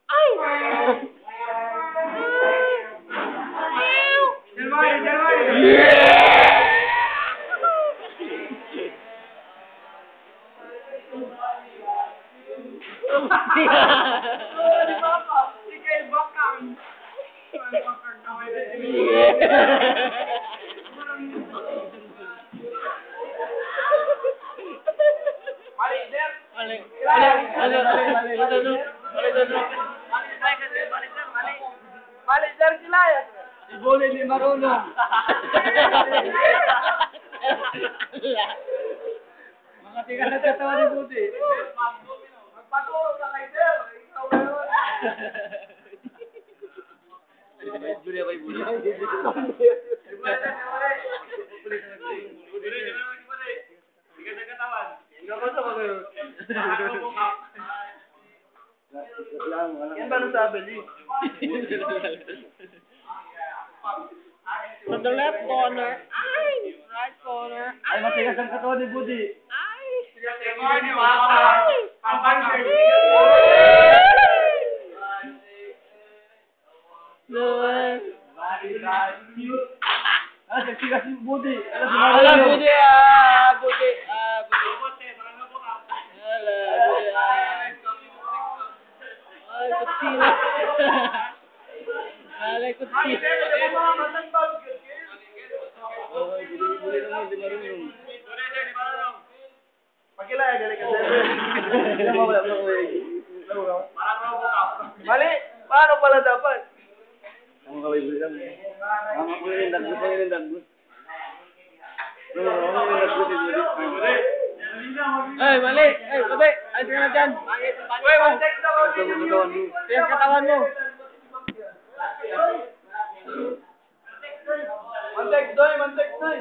Ay! Balik sir sila ya. Ibuli ni marunong. Mga tiga nagkatawa ni Budi. Magpaturo ka kay sir. Ikaw na yun. Budi apa Budi? Yan ba nung sabi di? To the left corner. Ay! Right corner. Ay, matigas ang katawan ni Budi. Ay! Luwan. Ah, nagtigas si Budi. Ala, Budi ah! Budi ah! Budi. Ala, Budi ah! Ay, kutsina. Ala, kutsina. Budi naman, di marunong. Pagkilaya, galing ka sir. Wala. Mali, paano pala dapat? Ang kaway Budi lang. Ang kaway ng dagbus. Ay, mali! Ay, Budi! Ay, sige na dyan! Uy, mag-check na ako. Tiyan katawan mo! Mantek doy, mantek doy.